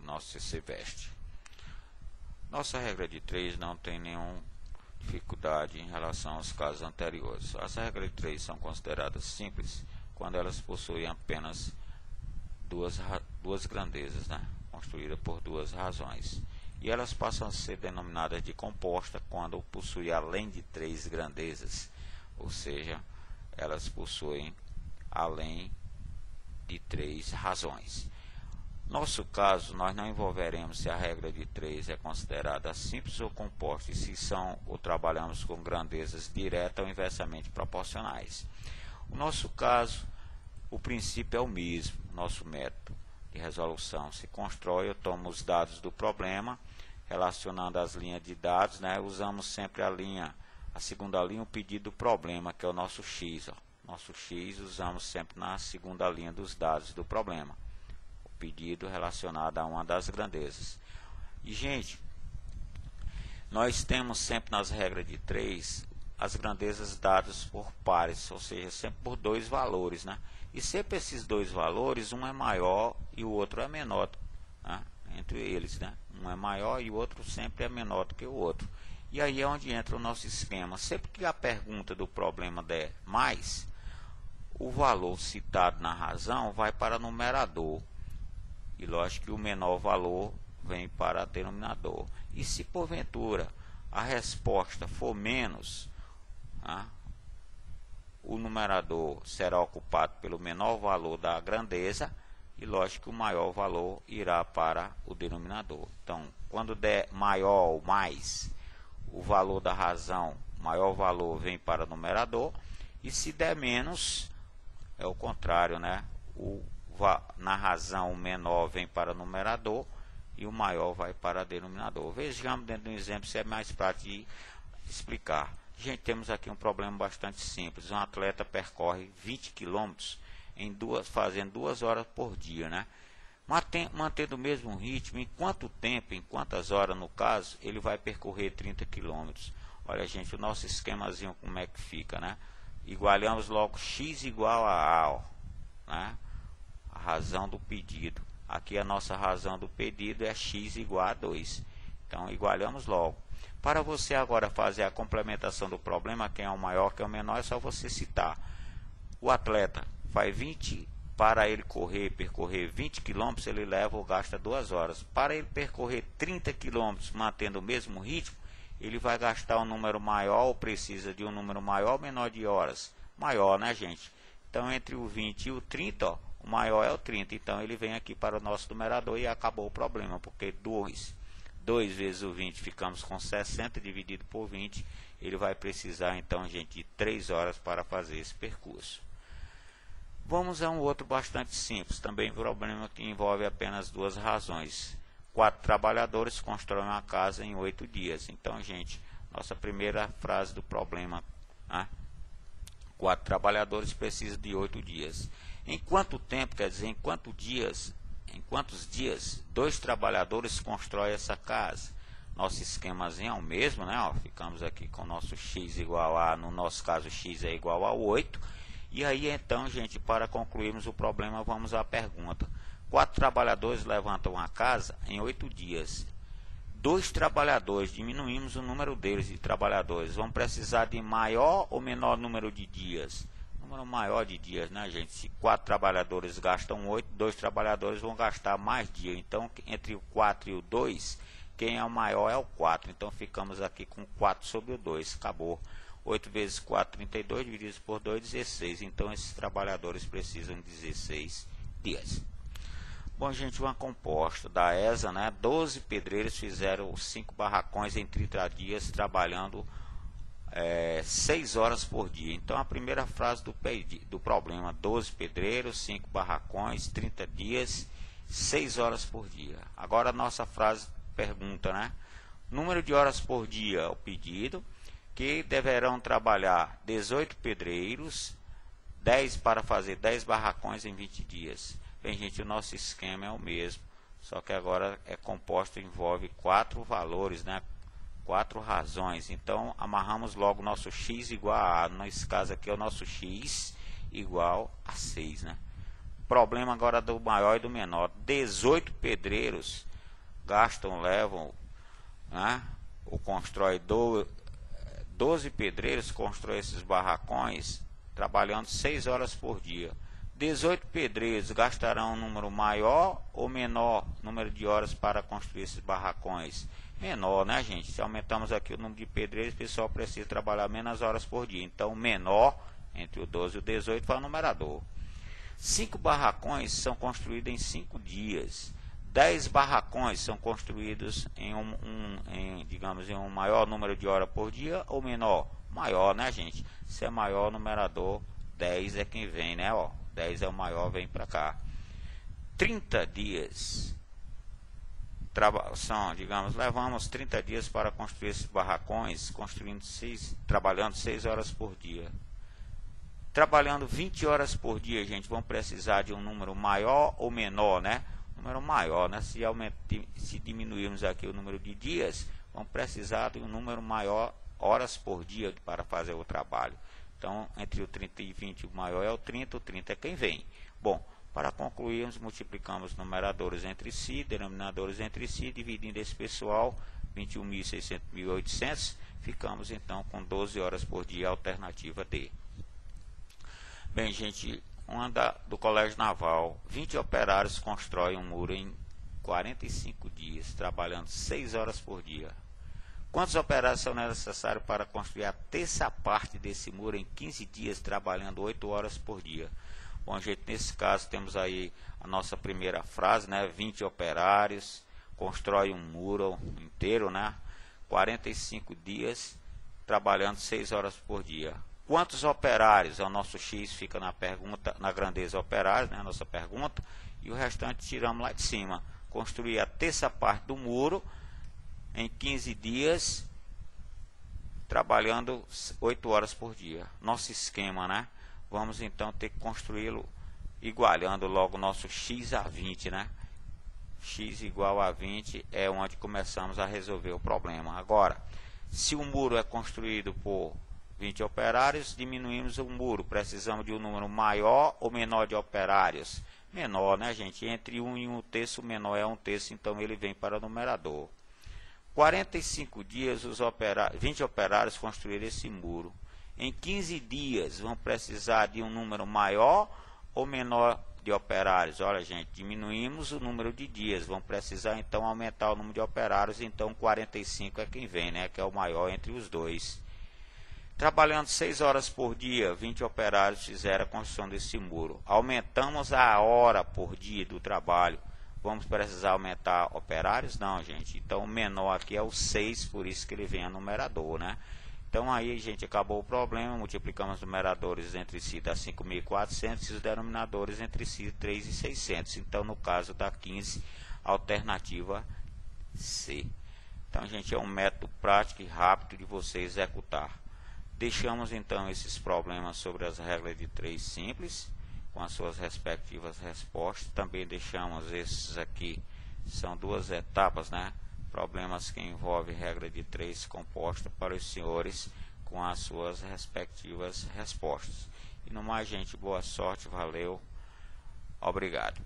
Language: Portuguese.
nosso CCVest. Nossa regra de 3 não tem nenhuma dificuldade em relação aos casos anteriores. As regras de 3 são consideradas simples quando elas possuem apenas duas grandezas, né? Construídas por duas razões. E elas passam a ser denominadas de composta quando possuem além de 3 grandezas, ou seja, elas possuem além de 3 razões. Nosso caso, nós não envolveremos se a regra de 3 é considerada simples ou composta e se são ou trabalhamos com grandezas diretas ou inversamente proporcionais. O nosso caso, o princípio é o mesmo. Nosso método de resolução se constrói, eu tomo os dados do problema, relacionando as linhas de dados, né? Usamos sempre a segunda linha, o pedido do problema, que é o nosso X. Nosso X usamos sempre na segunda linha dos dados do problema. Pedido relacionado a uma das grandezas. E, gente, nós temos sempre nas regras de 3 as grandezas dadas por pares, ou seja, sempre por 2 valores, né? E sempre esses 2 valores, um é maior e o outro é menor, né? Entre eles, né? Um é maior e o outro sempre é menor do que o outro. E aí é onde entra o nosso esquema. Sempre que a pergunta do problema der mais, o valor citado na razão vai para o numerador. E lógico que o menor valor vem para o denominador. E se porventura a resposta for menos, o numerador será ocupado pelo menor valor da grandeza e lógico que o maior valor irá para o denominador. Então, quando der maior ou mais, o valor da razão, maior valor vem para o numerador, e se der menos, é o contrário, né? Na razão, o menor vem para o numerador e o maior vai para o denominador. Vejamos dentro de um exemplo se é mais prático de explicar. Gente, temos aqui um problema bastante simples. Um atleta percorre 20 km fazendo 2 horas por dia, né? Mantendo o mesmo ritmo, em quanto tempo, em quantas horas, no caso, ele vai percorrer 30 km? Olha, gente, o nosso esquemazinho como é que fica, né? Igualamos logo x igual a A, né? A razão do pedido. Aqui a nossa razão do pedido é x igual a 2. Então, igualamos logo. Para você agora fazer a complementação do problema, quem é o maior, quem é o menor, é só você citar. O atleta faz 20, para ele percorrer 20 km, ele leva ou gasta 2 horas. Para ele percorrer 30 km, mantendo o mesmo ritmo, ele vai gastar um número maior, ou precisa de um número maior ou menor de horas? Maior, né, gente? Então, entre o 20 e o 30, ó, o maior é o 30. Então, ele vem aqui para o nosso numerador e acabou o problema, porque 2 vezes o 20, ficamos com 60 dividido por 20. Ele vai precisar, então, gente, de 3 horas para fazer esse percurso. Vamos a um outro bastante simples, também problema que envolve apenas 2 razões. 4 trabalhadores constroem uma casa em 8 dias. Então, gente, nossa primeira frase do problema, né? 4 trabalhadores precisam de 8 dias. Em quanto tempo, quer dizer, em quantos dias 2 trabalhadores constroem essa casa? Nosso esquemazinho é o mesmo, né? Ó, ficamos aqui com o nosso x igual a, no nosso caso, x é igual a 8. E aí, então, gente, para concluirmos o problema, vamos à pergunta. 4 trabalhadores levantam a casa em 8 dias. 2 trabalhadores, diminuímos o número deles de trabalhadores. Vão precisar de maior ou menor número de dias? Número maior de dias, né, gente? Se 4 trabalhadores gastam 8, 2 trabalhadores vão gastar mais dias. Então, entre o 4 e o 2, quem é o maior é o 4. Então, ficamos aqui com 4 sobre o 2. Acabou. 8 vezes 4, 32, dividido por 2, 16. Então, esses trabalhadores precisam de 16 dias. Bom, gente, uma composta da ESA, né? 12 pedreiros fizeram 5 barracões em 30 dias, trabalhando 6 horas por dia. Então, a primeira frase do problema: 12 pedreiros, 5 barracões, 30 dias, 6 horas por dia. Agora, a nossa frase pergunta, né? Número de horas por dia, o pedido, que deverão trabalhar 18 pedreiros, 10 para fazer 10 barracões em 20 dias. Bem, gente, o nosso esquema é o mesmo, só que agora é composto, envolve 4 valores, né? 4 razões. Então, amarramos logo nosso x igual a A. Nesse caso aqui é o nosso x igual a 6, né? Problema agora do maior e do menor. 18 pedreiros levam, né, ou constrói 12 pedreiros constroem esses barracões trabalhando 6 horas por dia. 18 pedreiros gastarão um número maior ou menor número de horas para construir esses barracões? Menor, né, gente? Se aumentamos aqui o número de pedreiros, o pessoal precisa trabalhar menos horas por dia. Então, menor entre o 12 e o 18 para o numerador. 5 barracões são construídos em 5 dias. 10 barracões são construídos digamos, em um maior número de horas por dia ou menor? Maior, né, gente? Se é maior, o numerador 10 é quem vem, né? Ó, 10 é o maior, vem para cá. 30 dias. Digamos, levamos 30 dias para construir esses barracões, trabalhando 6 horas por dia. Trabalhando 20 horas por dia, gente, vão precisar de um número maior ou menor, né? Número maior, né? Se diminuirmos aqui o número de dias, vão precisar de um número maior horas por dia para fazer o trabalho. Então, entre o 30 e 20, o maior é o 30 é quem vem. Bom, para concluirmos, multiplicamos numeradores entre si, denominadores entre si, dividindo esse pessoal, 21.600, 1.800, ficamos então com 12 horas por dia, alternativa D. Bem, gente, do Colégio Naval, 20 operários constroem um muro em 45 dias, trabalhando 6 horas por dia. Quantos operários são necessários para construir a terça parte desse muro em 15 dias, trabalhando 8 horas por dia? Bom, gente, nesse caso temos aí a nossa primeira frase, né? 20 operários constroem um muro inteiro, né? 45 dias, trabalhando 6 horas por dia. Quantos operários? O nosso X fica na pergunta, na grandeza operários, né? A nossa pergunta, e o restante tiramos lá de cima. Construir a terça parte do muro em 15 dias, trabalhando 8 horas por dia. Nosso esquema, né? Vamos então ter que construí-lo igualando logo o nosso X a 20, né? X igual a 20 é onde começamos a resolver o problema. Agora, se o muro é construído por 20 operários, diminuímos o muro. Precisamos de um número maior ou menor de operários? Menor, né, gente? Entre 1 e 1/3, o menor é 1/3, então ele vem para o numerador. 45 dias, 20 operários construíram esse muro. Em 15 dias, vão precisar de um número maior ou menor de operários? Olha, gente, diminuímos o número de dias. Vão precisar, então, aumentar o número de operários. Então, 45 é quem vem, né? Que é o maior entre os dois. Trabalhando 6 horas por dia, 20 operários fizeram a construção desse muro. Aumentamos a hora por dia do trabalho. Vamos precisar aumentar operários? Não, gente. Então, o menor aqui é o 6, por isso que ele vem a numerador, né? Então, aí, gente, acabou o problema. Multiplicamos os numeradores entre si, dá 5.400, e os denominadores entre si, 3.600. Então, no caso da 15, alternativa C. Então, gente, é um método prático e rápido de você executar. Deixamos, então, esses problemas sobre as regras de 3 simples, com as suas respectivas respostas. Também deixamos esses aqui, são 2 etapas, né? Problemas que envolvem regra de 3 composta para os senhores, com as suas respectivas respostas. E no mais, gente, boa sorte, valeu, obrigado.